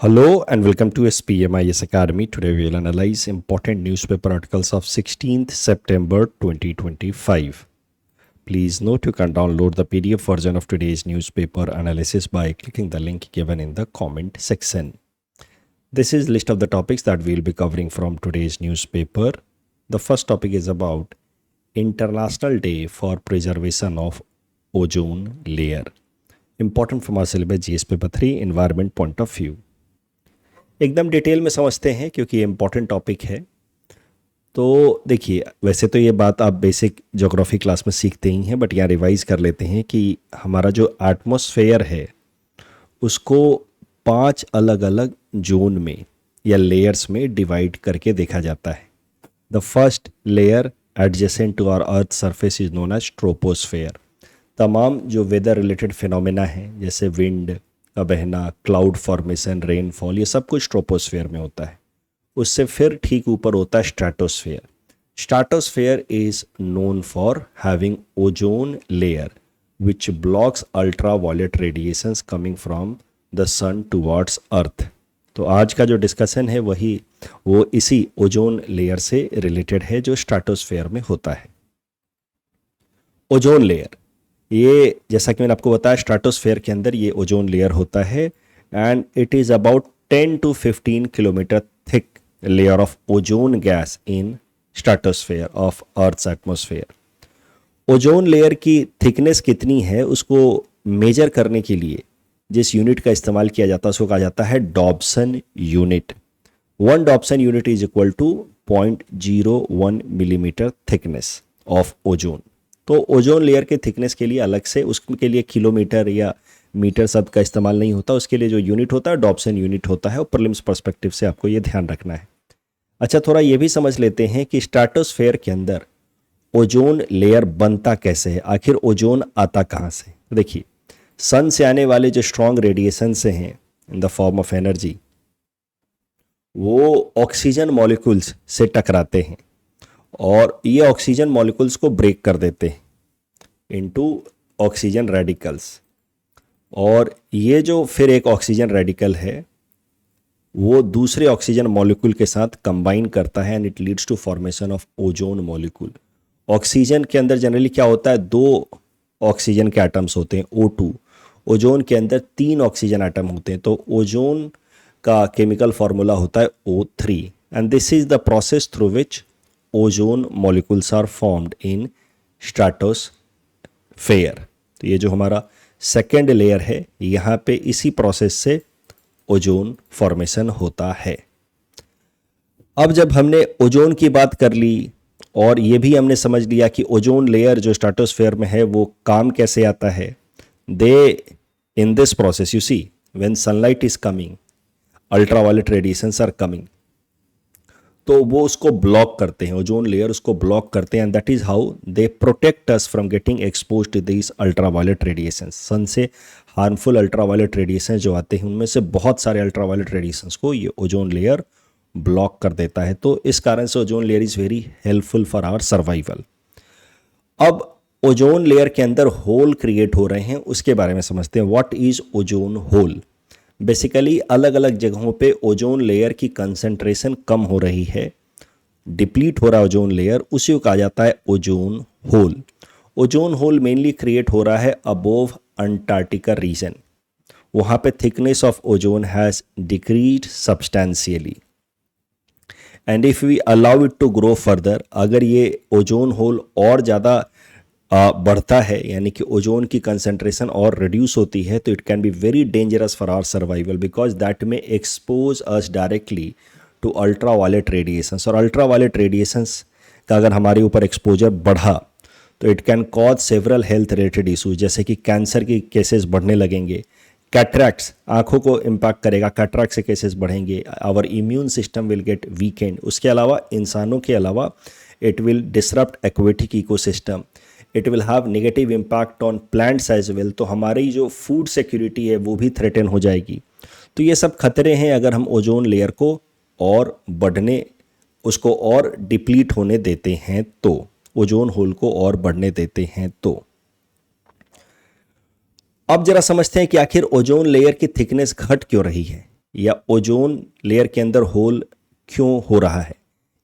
Hello and welcome to SPMIS Academy. Today we will analyze important newspaper articles of 16th September 2025. Please note you can download the PDF version of today's newspaper analysis by clicking the link given in the comment section. This is list of the topics that we will be covering from today's newspaper. The first topic is about International Day for Preservation of Ozone Layer. Important from our syllabus GS paper 3 environment point of view. एकदम detail में समझते हैं क्योंकि ये important topic है। तो देखिए, वैसे तो ये बात आप बेसिक ज्योग्राफी क्लास में सीखते ही हैं, बट यहाँ रिवाइज कर लेते हैं कि हमारा जो एटमॉस्फेयर है उसको 5 अलग अलग जोन में या लेयर्स में डिवाइड करके देखा जाता है। The first layer adjacent to our earth surface is known as troposphere. तमाम जो वेदर रिलेटेड फिनोमेना हैं जैसे विंड का बहना, क्लाउड फॉर्मेशन, रेनफॉल, ये सब कुछ ट्रोपोस्फेयर में होता है। उससे फिर ठीक ऊपर होता है stratosphere. Stratosphere is known for having ozone layer which blocks ultra violet radiations coming from the sun towards earth. तो आज का जो डिस्कशन है वो इसी ओजोन लेयर से रिलेटेड है जो स्ट्रेटोस्फेयर में होता है। ओजोन लेयर, ये जैसा कि मैंने आपको बताया स्ट्रेटोस्फेयर के अंदर ये ओजोन लेयर होता है and it is about 10 to 15 kilometre thick layer of ozone gas in stratosphere of earth's atmosphere. Ozone layer की थिकनेस कितनी है उसको मेजर करने के लिए जिस यूनिट का इस्तेमाल किया जाता है उसको कहा जाता है Dobson unit. 1 Dobson unit is equal to 0.01 millimetre thickness of ozone. तो ओजोन लेयर के थिकनेस के लिए अलग से उसके लिए किलोमीटर या मीटर शब्द का इस्तेमाल नहीं होता, उसके लिए जो यूनिट होता है डॉब्सन यूनिट होता है और प्रीलिम्स पर्सपेक्टिव से आपको ये ध्यान रखना है। अच्छा, थोड़ा ये भी समझ लेते हैं कि स्ट्रेटोस्फेयर के अंदर ओजोन लेयर बनता कैसे है, आखिर ओजोन आता कहाँ से। देखिए, सन से आने वाले जो स्ट्रॉन्ग रेडिएशन से हैं in the form of energy वो ऑक्सीजन मॉलिक्यूल्स से टकराते हैं और ये ऑक्सीजन मॉलिक्यूल्स को ब्रेक कर देते हैं इनटू ऑक्सीजन रेडिकल्स, और ये जो फिर एक ऑक्सीजन रेडिकल है वो दूसरे ऑक्सीजन मॉलिक्यूल के साथ कंबाइन करता है and it leads to formation of ozone molecule. Oxygen के अंदर जनरली क्या होता है, 2 ऑक्सीजन के एटम्स होते हैं O2। ओजोन के अंदर 3 ऑक्सीजन एटम होते हैं, तो ओजोन का केमिकल फार्मूला होता है O3 and this is the process through which ozone molecules are formed in stratosphere. तो ये जो हमारा सेकेंड लेयर है यहाँ पे इसी प्रोसेस से ओजोन फॉर्मेशन होता है। अब जब हमने ओजोन की बात कर ली और ये भी हमने समझ लिया कि ओजोन लेयर जो स्ट्रेटोस्फेयर में है वो काम कैसे आता है, in this process you see when sunlight is coming ultraviolet radiations are coming, तो वो उसको ब्लॉक करते हैं, ओजोन लेयर उसको ब्लॉक करते हैं and that is how they protect us from getting expose to this ultraviolet radiations. Sun से harmful ultraviolet radiation जो आते हैं उनमें से बहुत सारे अल्ट्रावायलेट रेडिएशंस को ये ओजोन लेयर ब्लॉक कर देता है। तो इस कारण से ozone layer is very helpful for our survival. अब ओजोन लेयर के अंदर होल क्रिएट हो रहे हैं, उसके बारे में समझते हैं। What is ozone hole? Basically अलग अलग जगहों पे ओजोन लेयर की कंसंट्रेशन कम हो रही है, डिप्लीट हो रहा है ओजोन लेयर, उसी को कहा जाता है ozone hole. Ozone hole mainly create हो रहा है अबोव अंटार्कटिका रीजन, वहाँ पे thickness of ozone has decrease substantially and if we allow it to grow further, अगर ये ओजोन होल और ज़्यादा बढ़ता है यानी कि ओजोन की कंसंट्रेशन और रिड्यूस होती है, तो it can be very dangerous for our survival because that में expose us directly to ultra violet radiations. और अल्ट्रा वायलेट रेडिएशंस का अगर हमारे ऊपर एक्सपोजर बढ़ा तो it can cause several health related issues, जैसे कि कैंसर की केसेस बढ़ने लगेंगे, कैटरैक्ट्स आँखों को इम्पैक्ट करेगा, कैटरैक्ट से केसेस बढ़ेंगे, our immune system will get weakened. उसके अलावा इंसानों के अलावा it will disrupt aquatic ecosystem, it will have negative impact on plants as well. तो हमारी जो फूड सिक्योरिटी है वो भी थ्रेटन हो जाएगी। तो ये सब खतरे हैं अगर हम ओजोन लेयर को और बढ़ने, उसको और डिप्लीट होने देते हैं, तो ओजोन होल को और बढ़ने देते हैं। तो अब जरा समझते हैं कि आखिर ओजोन लेयर की थिकनेस घट क्यों रही है। या ओजोन लेयर के अंदर होल क्यों हो रहा है?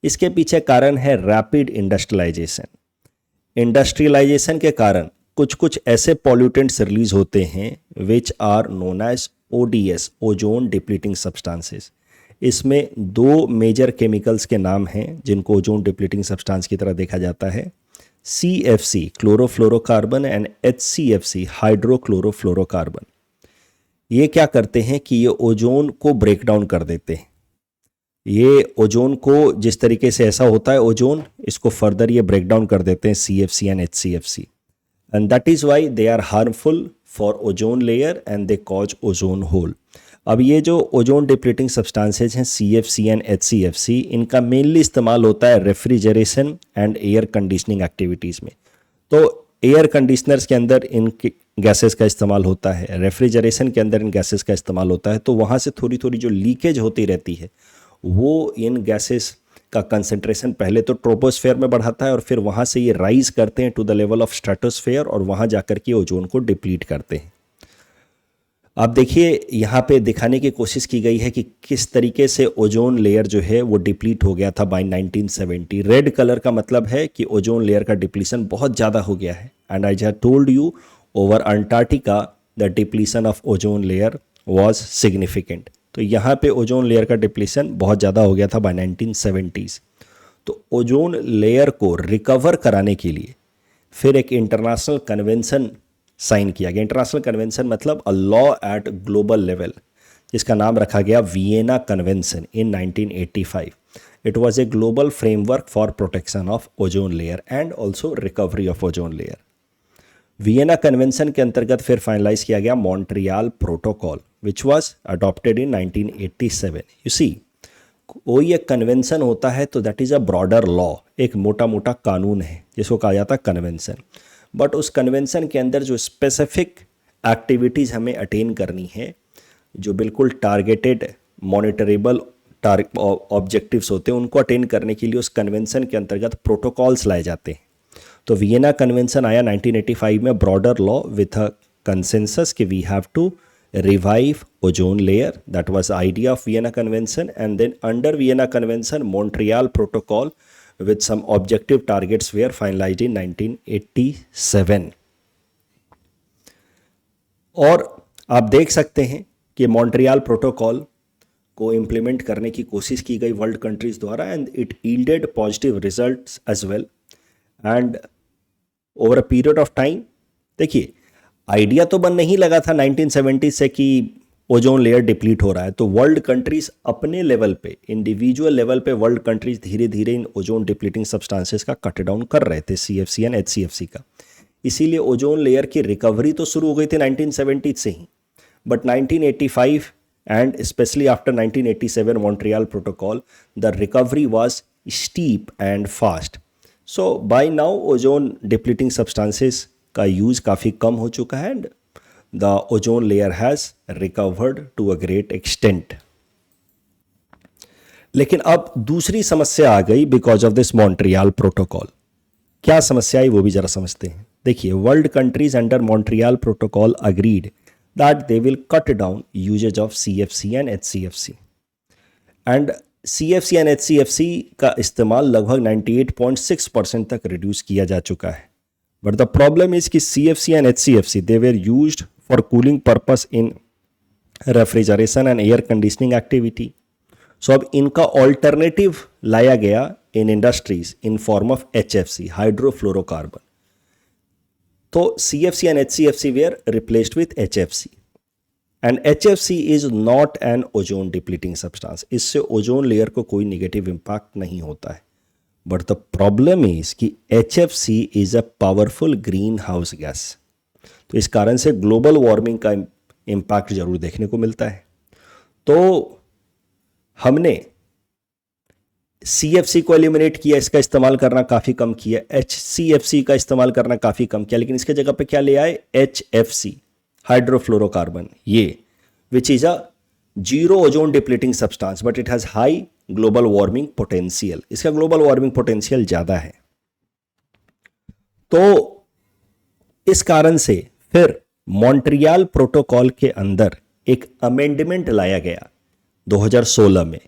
इसके पीछे कारण है रैपिड इंडस्ट्रियलाइजेशन। इंडस्ट्रियलाइजेशन के कारण कुछ कुछ ऐसे पॉल्यूटेंट्स रिलीज होते हैं which are known as ODS, ozone depleting substances. इसमें दो मेजर केमिकल्स के नाम हैं जिनको ओजोन डिप्लीटिंग सब्सटेंस की तरह देखा जाता है, CFC chlorofluorocarbon and HCFC hydrochlorofluorocarbon. ये क्या करते हैं कि ये ओजोन को ब्रेक डाउन कर देते हैं। ये ओजोन को जिस तरीके से ऐसा होता है ओजोन, इसको फर्दर ये ब्रेक डाउन कर देते हैं CFC and HCFC, and that is why they are harmful for ozone layer and they cause ozone hole. अब ये जो ओजोन डिप्लीटिंग सब्सटेंसेज हैं CFC एंड HCFC, इनका मेनली इस्तेमाल होता है refrigeration and air conditioning activities में। तो एयर कंडीशनर्स के अंदर इन गैसेस का इस्तेमाल होता है, रेफ्रिजरेशन के अंदर इन गैसेस का इस्तेमाल होता है। तो वहाँ से थोड़ी थोड़ी जो लीकेज होती रहती है वो इन गैसेस का कंसंट्रेशन पहले तो ट्रोपोस्फेयर में बढ़ाता है और फिर वहाँ से ये राइज करते हैं to the level of stratosphere और वहाँ जाकर के ओजोन को डिप्लीट करते हैं। आप देखिए यहाँ पे दिखाने की कोशिश की गई है कि किस तरीके से ओजोन लेयर जो है वो डिप्लीट हो गया था बाय 1970। रेड कलर का मतलब है कि ओजोन लेयर का डिप्लीशन बहुत ज़्यादा हो गया है, and I have told you over Antarctica the depletion of ozone layer was significant. तो यहाँ पे ओजोन लेयर का डिप्लीशन बहुत ज़्यादा हो गया था बाय 1970s। तो ओजोन लेयर को रिकवर कराने के लिए फिर एक इंटरनेशनल कन्वेंशन साइन किया गया। इंटरनेशनल कन्वेंशन मतलब a law at global level, जिसका नाम रखा गया Vienna convention in 1985। It was a global framework for protection of ozone layer and also recovery of ozone layer. Vienna convention के अंतर्गत फिर फाइनलाइज किया गया Montreal protocol which was adopted in 1987। You see, कोई एक कन्वेंशन होता है तो that is a broader law, एक मोटा मोटा कानून है जिसको कहा जाता है कन्वेंशन। बट उस कन्वेंशन के अंदर जो स्पेसिफिक एक्टिविटीज़ हमें अटेन करनी है, जो बिल्कुल टारगेटेड मॉनिटरेबल ऑब्जेक्टिव्स होते हैं, उनको अटेन करने के लिए उस कन्वेंशन के अंतर्गत प्रोटोकॉल्स लाए जाते हैं। तो वियना कन्वेंशन आया 1985 में, broader law with a consensus कि we have to revive ozone layer. That was the idea of Vienna Convention, and then under Vienna Convention Montreal Protocol with some objective targets were finalized in 1987। और आप देख सकते हैं कि Montreal protocol को implement करने की कोशिश की गई वर्ल्ड कंट्रीज द्वारा, and it yielded positive results as well. And over a period of time, देखिए आइडिया तो बन नहीं लगा था 1970 से कि ओजोन लेयर डिप्लीट हो रहा है, तो वर्ल्ड कंट्रीज अपने लेवल पे, इंडिविजुअल लेवल पे वर्ल्ड कंट्रीज धीरे धीरे इन ओजोन डिप्लीटिंग सब्सटेंसेस का कट डाउन कर रहे थे, CFC एंड HCFC का। इसीलिए ओजोन लेयर की रिकवरी तो शुरू हो गई थी 1970 से ही, but 1985 and specially after 1987 Montreal protocol the recovery was steep and fast. So by now ozone depleting substances का यूज़ काफ़ी कम हो चुका है, and the ozone layer has recovered to a great extent. लेकिन अब दूसरी समस्या आ गई because of this Montreal protocol. क्या समस्या आई वो भी जरा समझते हैं। देखिए, world countries under Montreal protocol agreed that they will cut down usages of CFC and HCFC, and CFC and HCFC का इस्तेमाल लगभग 98.6% तक रिड्यूस किया जा चुका है। But the problem is कि CFC and HCFC they were used for cooling purpose in refrigeration and air conditioning activity. So अब इनका alternative लाया गया in industries in form of HFC, hydrofluorocarbon. तो CFC and HCFC were replaced with HFC. And HFC is not an ozone depleting substance. इससे ozone layer को कोई negative impact नहीं होता है। बट द प्रॉब्लम इज कि HFC is a powerful green house gas, तो इस कारण से ग्लोबल वार्मिंग का इम्पैक्ट जरूर देखने को मिलता है। तो हमने CFC को एलिमिनेट किया, इसका इस्तेमाल करना काफ़ी कम किया, HCFC का इस्तेमाल करना काफ़ी कम किया, लेकिन इसके जगह पे क्या ले आए, HFC हाइड्रोफ्लोरोकार्बन, ये which is a zero ozone depleting substance but it has high global warming potential, इसका ग्लोबल वार्मिंग पोटेंशियल ज़्यादा है। तो इस कारण से फिर मॉन्ट्रियल प्रोटोकॉल के अंदर एक अमेंडमेंट लाया गया 2016 में,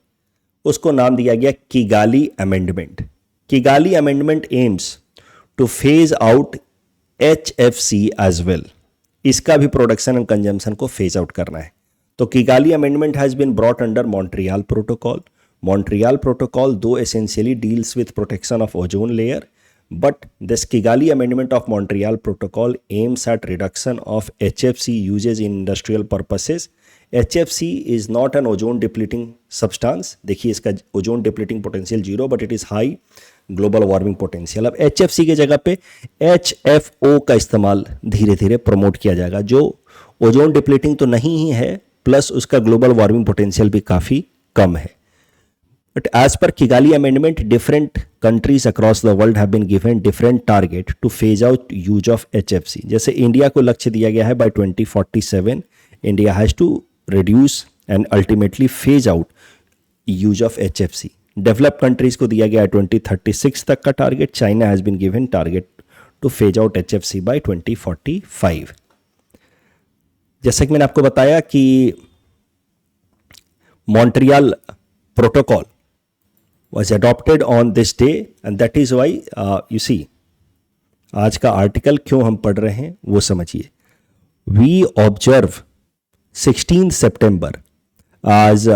उसको नाम दिया गया Kigali amendment. Kigali amendment aims to phase out HFC as well. इसका भी प्रोडक्शन एंड कंजम्पशन को फेज आउट करना है। तो Kigali amendment has been brought under Montreal protocol. Montreal protocol though essentially deals with protection of ozone layer, but this Kigali Amendment of Montreal Protocol aims at reduction of HFC uses in industrial purposes. HFC is not an ozone depleting substance. देखिए इसका ozone depleting potential 0 but it is high global warming potential. अब HFC के जगह पे HFO का इस्तेमाल धीरे धीरे प्रमोट किया जाएगा, जो ओजोन डिप्लीटिंग तो नहीं ही है, प्लस उसका ग्लोबल वार्मिंग पोटेंशियल भी काफ़ी कम है। But as per Kigali Amendment, different countries across the world have been given different target to phase out use of HFC. जैसे इंडिया को लक्ष्य दिया गया है by 2047 India has to reduce and ultimately phase out use of HFC. Developed countries को दिया गया है 2036 तक का target. China has been given target to phase out HFC by 2045. जैसे कि मैंने आपको बताया कि Montreal protocol was adopted on this day and that is why you see आज का आर्टिकल क्यों हम पढ़ रहे हैं वो समझिए। We observe 16 September as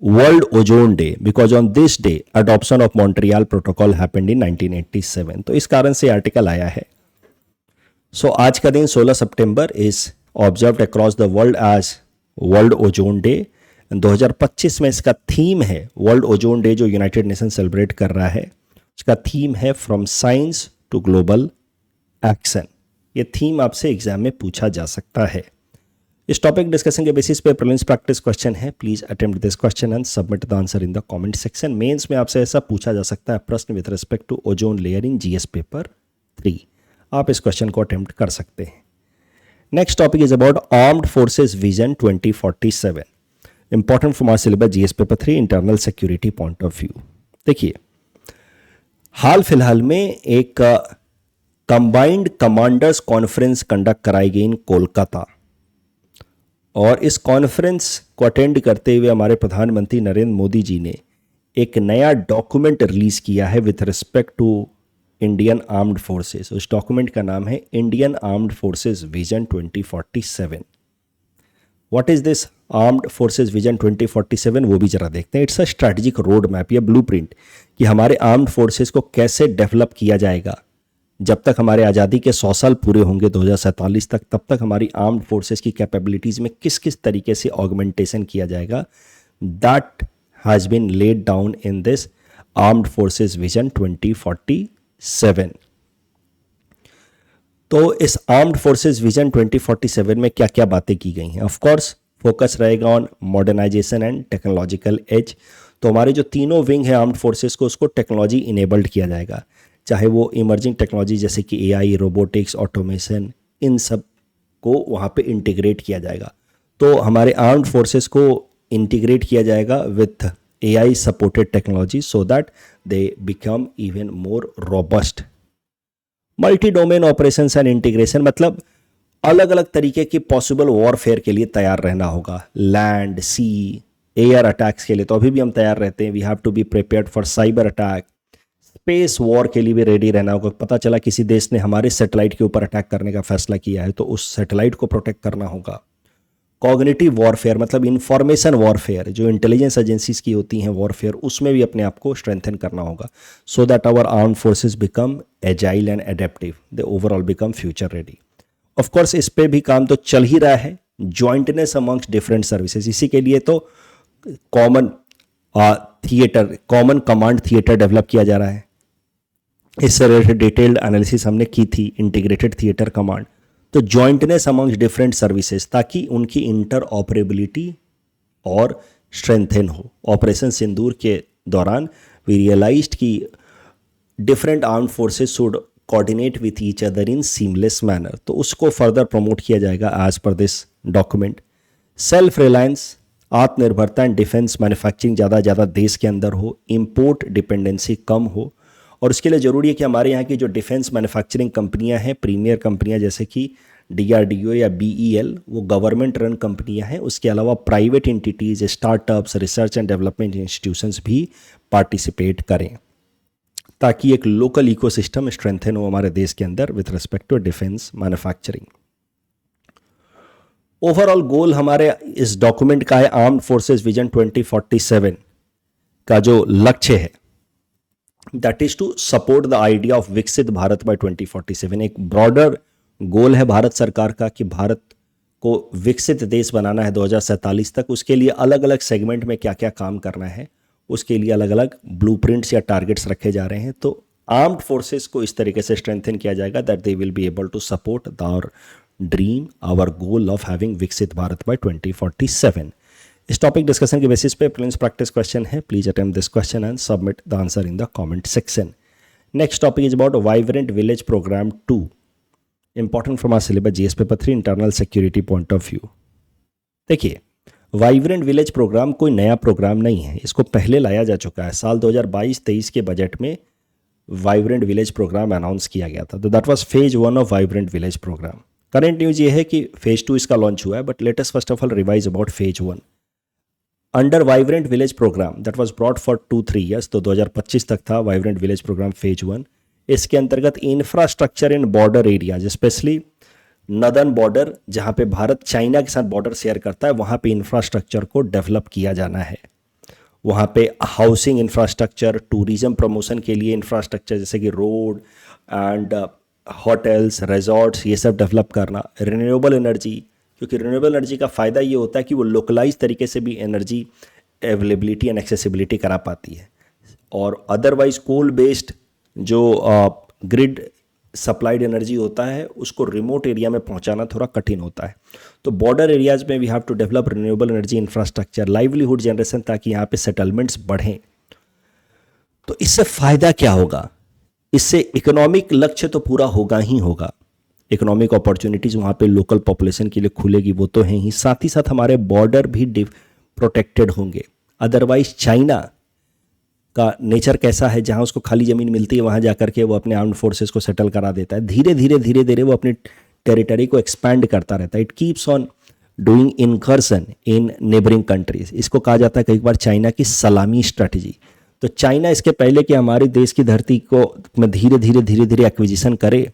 World Ozone Day because on this day adoption of Montreal Protocol happened in 1987। तो इस कारण से आर्टिकल आया है। So आज का दिन 16 सितंबर is observed across the world as World Ozone Day। 2025 में इसका थीम है वर्ल्ड ओजोन डे, जो यूनाइटेड नेशन सेलिब्रेट कर रहा है, उसका थीम है from science to global action. ये थीम आपसे एग्जाम में पूछा जा सकता है। इस टॉपिक डिस्कशन के बेसिस पे प्रीलिम्स प्रैक्टिस क्वेश्चन है। Please attempt this question and submit the answer in the comment section. Mains में आपसे ऐसा पूछा जा सकता है प्रश्न with respect to ozone layer in GS paper 3। आप इस क्वेश्चन को अटेम्प्ट कर सकते हैं। Next topic is about armed forces vision 2047, important from our syllabus GS paper 3 internal security point of view. देखिए, हाल फिलहाल में एक कंबाइंड कमांडर्स कॉन्फ्रेंस कंडक्ट कराई गई इन कोलकाता, और इस कॉन्फ्रेंस को अटेंड करते हुए हमारे प्रधानमंत्री नरेंद्र मोदी जी ने एक नया डॉक्यूमेंट रिलीज किया है with respect to Indian armed forces. उस डॉक्यूमेंट का नाम है Indian armed forces vision 2047। What is this armed forces vision 2047, वो भी जरा देखते हैं। It's a strategic road map या ब्लूप्रिंट कि हमारे आर्म्ड फोर्सेस को कैसे डेवलप किया जाएगा जब तक हमारे आज़ादी के 100 साल पूरे होंगे 2047 तक, तब तक हमारी आर्म्ड फोर्सेस की कैपेबिलिटीज़ में किस किस तरीके से ऑगमेंटेशन किया जाएगा। That has been laid down in this armed forces vision 2047। तो इस आर्म्ड फोर्सेस विजन 2047 में क्या क्या बातें की गई हैं। ऑफ कोर्स फोकस रहेगा on modernisation and technological edge. तो हमारे जो तीनों विंग है आर्म्ड फोर्सेस को, उसको टेक्नोलॉजी इनेबल्ड किया जाएगा, चाहे वो इमर्जिंग टेक्नोलॉजी जैसे कि AI, रोबोटिक्स, ऑटोमेशन, इन सब को वहाँ पे इंटीग्रेट किया जाएगा। तो हमारे आर्म्ड फोर्सेस को इंटीग्रेट किया जाएगा with AI supported technology so that they become even more robust. Multi domain operations and integration, मतलब अलग अलग तरीके की पॉसिबल वॉरफेयर के लिए तैयार रहना होगा। लैंड, सी, एयर अटैक्स के लिए तो अभी भी हम तैयार रहते हैं। We have to be prepared for cyber attack. Space war के लिए भी रेडी रहना होगा। पता चला किसी देश ने हमारे सैटेलाइट के ऊपर अटैक करने का फैसला किया है तो उस सैटेलाइट को प्रोटेक्ट करना होगा। कॉग्निटिव वॉरफेयर, मतलब इंफॉर्मेशन वॉरफेयर, जो इंटेलिजेंस एजेंसीज की होती हैं वॉरफेयर, उसमें भी अपने आप को स्ट्रेंथन करना होगा so that our armed forces become agile and adaptive, they overall become future ready. Of course इस पे भी काम तो चल ही रहा है। जॉइंटनेस अमंग्स डिफरेंट सर्विसेज, इसी के लिए तो common theatre, common command theatre develop किया जा रहा है। इससे रिलेटेड डिटेल्ड एनालिसिस हमने की थी, इंटीग्रेटेड थिएटर कमांड। तो जॉइंटनेस अमंग्स डिफरेंट सर्विसेज, ताकि उनकी इंटर ऑपरेबिलिटी और स्ट्रेंथन हो। ऑपरेशन सिंदूर के दौरान वी रियलाइज्ड कि different armed forces should coordinate with each other in seamless manner, तो उसको फर्दर प्रमोट किया जाएगा as per this document. Self reliance, आत्मनिर्भरता एंड डिफेंस मैन्युफैक्चरिंग ज़्यादा देश के अंदर हो, इम्पोर्ट डिपेंडेंसी कम हो, और उसके लिए ज़रूरी है कि हमारे यहाँ की जो डिफेंस मैन्युफैक्चरिंग कंपनियां हैं, प्रीमियर कंपनियां जैसे कि DRDO या BEL वो गवर्नमेंट रन कंपनियां हैं, उसके अलावा private entities, startups, research and development institutions भी पार्टिसिपेट करें, ताकि एक लोकल इकोसिस्टम स्ट्रेंथन हो हमारे देश के अंदर with respect to defence manufacturing. Overall goal हमारे इस डॉक्यूमेंट का है आर्म्ड फोर्सेस विजन 2047 का जो लक्ष्य है, that is to support the idea of Viksit Bharat by 2047। एक ब्रॉडर गोल है भारत सरकार का कि भारत को विकसित देश बनाना है 2047 तक। उसके लिए अलग अलग सेगमेंट में क्या क्या काम करना है, उसके लिए अलग अलग ब्लूप्रिंट्स या टारगेट्स रखे जा रहे हैं। तो आर्म्ड फोर्सेस को इस तरीके से स्ट्रेंथन किया जाएगा that they will be able to support our dream, our goal of having Viksit Bharat by 2047। इस टॉपिक डिस्कशन के बेसिस पे प्रीलिम्स प्रैक्टिस क्वेश्चन है, please attempt this question and submit the answer in the comment section. Next topic is about vibrant village programme 2, important from our syllabus GS paper 3 internal security point of view. देखिए, vibrant village programme कोई नया programme नहीं है, इसको पहले लाया जा चुका है। साल 2022-23 के बजट में वाइब्रेंट विलेज प्रोग्राम अनाउंस किया गया था, तो that was phase 1 of vibrant village programme. Current news ये है कि फेज 2 इसका लॉन्च हुआ है, but latest first of all revise about phase 1 under vibrant village programme that was brought for 2-3 years. तो 2025 तक था वाइब्रेंट विलेज प्रोग्राम फेज 1। इसके अंतर्गत infrastructure in border areas, specially northern border जहाँ पे भारत चाइना के साथ बॉर्डर शेयर करता है, वहाँ पे इंफ्रास्ट्रक्चर को डेवलप किया जाना है। वहाँ पे हाउसिंग इंफ्रास्ट्रक्चर, टूरिज्म प्रमोशन के लिए इंफ्रास्ट्रक्चर जैसे कि रोड एंड होटल्स, रिजॉर्ट्स, ये सब डेवलप करना। रिन्यूएबल एनर्जी, क्योंकि रिन्यूएबल एनर्जी का फ़ायदा ये होता है कि वो लोकलाइज तरीके से भी एनर्जी अवेलेबिलिटी एंड एक्सेसिबिलिटी करा पाती है, और अदरवाइज कोल बेस्ड जो ग्रिड सप्लाइड एनर्जी होता है उसको रिमोट एरिया में पहुंचाना थोड़ा कठिन होता है। तो बॉर्डर एरियाज में we have to develop renewable energy infrastructure, livelihood generation, ताकि यहाँ पे सेटलमेंट्स बढ़ें। तो इससे फ़ायदा क्या होगा? इससे इकोनॉमिक लक्ष्य तो पूरा होगा ही होगा, इकोनॉमिक अपॉर्चुनिटीज़ वहाँ पे लोकल पॉपुलेशन के लिए खुलेगी, वो तो हैं ही, साथ ही साथ हमारे बॉर्डर भी प्रोटेक्टेड होंगे। अदरवाइज चाइना का नेचर कैसा है, जहाँ उसको खाली ज़मीन मिलती है वहाँ जाकर के वो अपने आर्म्ड फोर्सेस को सेटल करा देता है। धीरे धीरे वो अपनी टेरिटरी को एक्सपैंड करता रहता है। It keeps on doing incursion in neighbouring countries. इसको कहा जाता है कई बार चाइना की सलामी स्ट्रैटेजी। तो चाइना इसके पहले कि हमारे देश की धरती को में धीरे धीरे एक्विजिशन करे,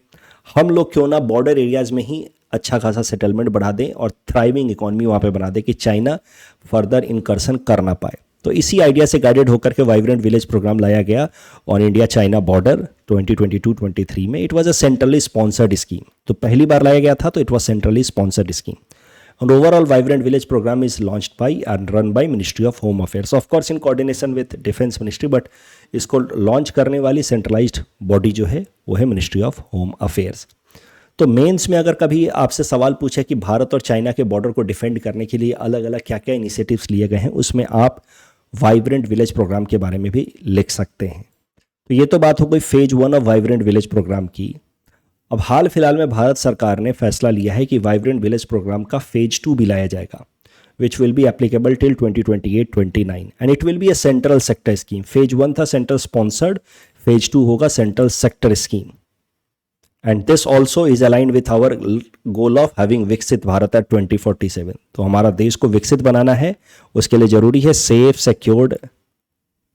हम लोग क्यों ना बॉर्डर एरियाज में ही अच्छा खासा सेटलमेंट बढ़ा दें और थ्राइविंग इकोनॉमी वहाँ पे बना दें कि चाइना फर्दर इनकर्सन कर ना पाए। तो इसी आइडिया से गाइडेड होकर के वाइब्रेंट विलेज प्रोग्राम लाया गया ऑन इंडिया चाइना बॉर्डर 2022-23 में। It was a centrally sponsored scheme. तो पहली बार लाया गया था तो it was centrally sponsored scheme. And overall vibrant village program is launched by and run by Ministry of Home Affairs, of course in coordination with Defense Ministry, but इसको launch करने वाली centralised body जो है वो है ministry of home affairs. तो mains में अगर कभी आपसे सवाल पूछे कि भारत और चाइना के बॉर्डर को डिफेंड करने के लिए अलग अलग क्या क्या इनिशिएटिव्स लिए गए हैं, उसमें आप वाइब्रेंट विलेज प्रोग्राम के बारे में भी लिख सकते हैं। तो ये तो बात हो गई phase 1 of vibrant village programme की। अब हाल फिलहाल में भारत सरकार ने फैसला लिया है कि वाइब्रेंट विलेज प्रोग्राम का फेज 2 भी लाया जाएगा, which will be applicable till 2028-29 and it will be a central sector scheme. Phase 1 था सेंट्रल स्पॉन्सर्ड, फेज 2 होगा central sector scheme. And this also is aligned with our goal of having Viksit Bharat eight 2047। तो हमारा देश को विकसित बनाना है, उसके लिए जरूरी है सेफ सिक्योर्ड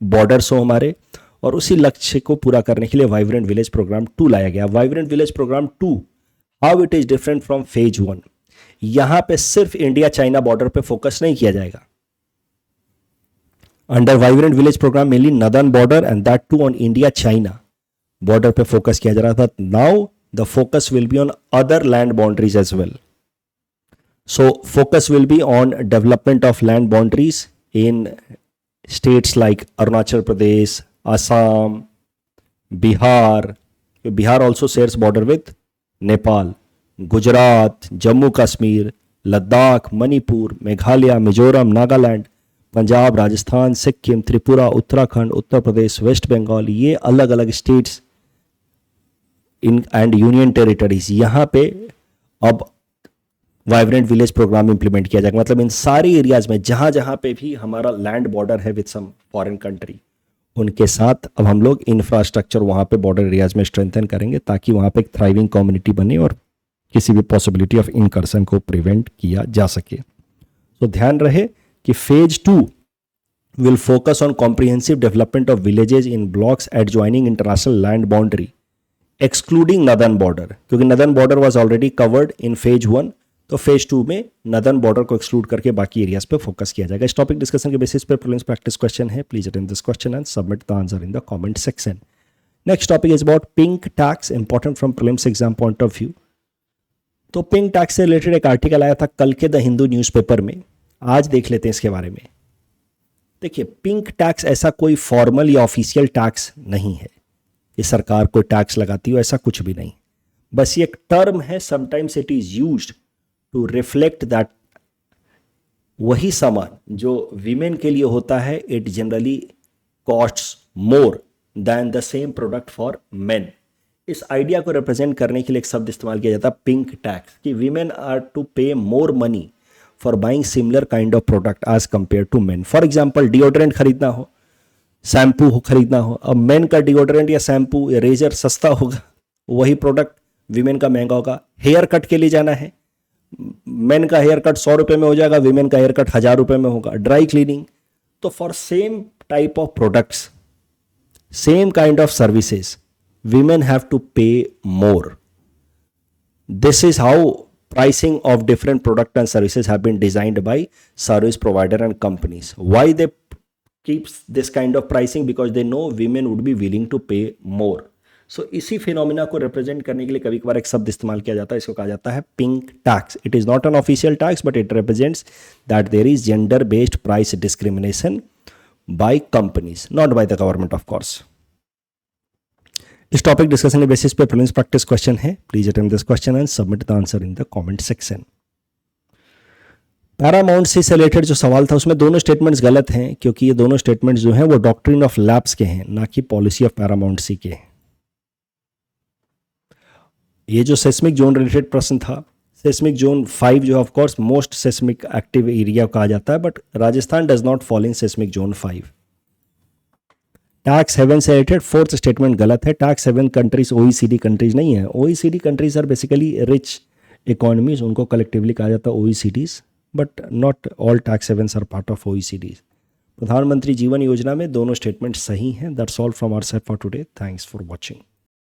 बॉर्डर्स हो हमारे, और उसी लक्ष्य को पूरा करने के लिए वाइब्रेंट विलेज प्रोग्राम 2 लाया गया। Vibrant village programme 2 how it is different from phase 1। यहां पे सिर्फ इंडिया चाइना बॉर्डर पे फोकस नहीं किया जाएगा। Under vibrant village program mainly northern border and that too on India China border पे फोकस किया जा रहा था। Now the focus will be on other land boundaries as well. So focus will be on development of land boundaries in states like Arunachal Pradesh, Assam, Bihar also shares border with Nepal, Gujarat, Jammu Kashmir, Ladakh, Manipur, Meghalaya, Mizoram, Nagaland, Punjab, Rajasthan, Sikkim, Tripura, Uttarakhand, Uttar Pradesh, West Bengal, ये अलग अलग states in and union territories, यहाँ पे अब vibrant village programme implement किया जाएगा। मतलब इन सारी एरियाज में जहाँ जहाँ पे भी हमारा लैंड बॉर्डर है विद सम फॉरेन कंट्री, उनके साथ अब हम लोग इंफ्रास्ट्रक्चर वहाँ पे बॉर्डर एरियाज में स्ट्रेंथन करेंगे ताकि वहाँ पे एक थ्राइविंग कम्युनिटी बने और किसी भी पॉसिबिलिटी ऑफ इनकर्सन को प्रिवेंट किया जा सके। तो ध्यान रहे कि phase 2 will focus on comprehensive development of villages in blocks adjoining international land boundary excluding northern border, क्योंकि northern border was already covered in phase 1, तो फेज 2 में northern border को एक्सक्लूड करके बाकी एरियाज पे फोकस किया जाएगा। इस टॉपिक डिस्कशन के बेसिस पे प्रीलिम्स प्रैक्टिस क्वेश्चन है। Please attend this question and submit the answer in the comment section. Next topic is about pink tax, important from prelims exam point of view. तो pink tax से related एक article आया था कल के the Hindu newspaper में, आज देख लेते हैं इसके बारे में। देखिए, पिंक टैक्स ऐसा कोई फॉर्मल या ऑफिशियल टैक्स नहीं है, ये सरकार कोई टैक्स लगाती हो, ऐसा कुछ भी नहीं। बस ये एक टर्म है, sometimes it is used to reflect that वही सामान जो वीमेन के लिए होता है, it generally costs more than the same product for men. इस आइडिया को रिप्रेजेंट करने के लिए एक शब्द इस्तेमाल किया जाता है पिंक टैक्स, कि women are to pay more money for buying similar kind of product as compare to men. For example, deodorant खरीदना हो, शैम्पू खरीदना हो, अब मेन का डिओड्रेंट या शैम्पू या रेजर सस्ता होगा, वही प्रोडक्ट वीमेन का महंगा होगा। हेयर कट के लिए जाना है, मेन का हेयर कट 100 रुपये में हो जाएगा, वीमेन का हेयर कट 1000 रुपये में होगा। ड्राई क्लीनिंग, तो for same type of products, same kind of services, women have to pay more. This is how pricing of different product and services have been designed by service provider and companies. Why they keep this kind of pricing? Because they know women would be willing to pay more. So इसी phenomena को represent करने के लिए कभी कभार एक शब्द इस्तेमाल किया जाता है, इसको कहा जाता है pink tax. It is not an official tax but it represents that there is gender based price discrimination by companies, not by the government of course. इस टॉपिक डिस्कशन के बेसिस पे प्रीलिम्स प्रैक्टिस क्वेश्चन है। Please attend this question and submit the answer in the comment section. Paramount C से related जो सवाल था उसमें दोनों स्टेटमेंट्स गलत हैं, क्योंकि ये दोनों स्टेटमेंट्स जो हैं वो डॉक्ट्रिन ऑफ लैब्स के हैं, ना कि पॉलिसी ऑफ पैरामाउंट सी के। ये जो सेस्मिक जोन रिलेटेड प्रश्न था, सेस्मिक जोन 5 जो of course most seismic active area कहा जाता है, but Rajasthan does not fall in seismic zone 5। Tax haven से रिलेटेड फोर्थ स्टेटमेंट गलत है। Tax haven countries OECD countries नहीं है। OECD countries are basically rich economies, उनको कलेक्टिवली कहा जाता है OECDs, but not all tax havens are part of OECDs। Pradhan Mantri Jeevan Yojana में दोनों स्टेटमेंट सही हैं। That's all from our side for today. Thanks for watching.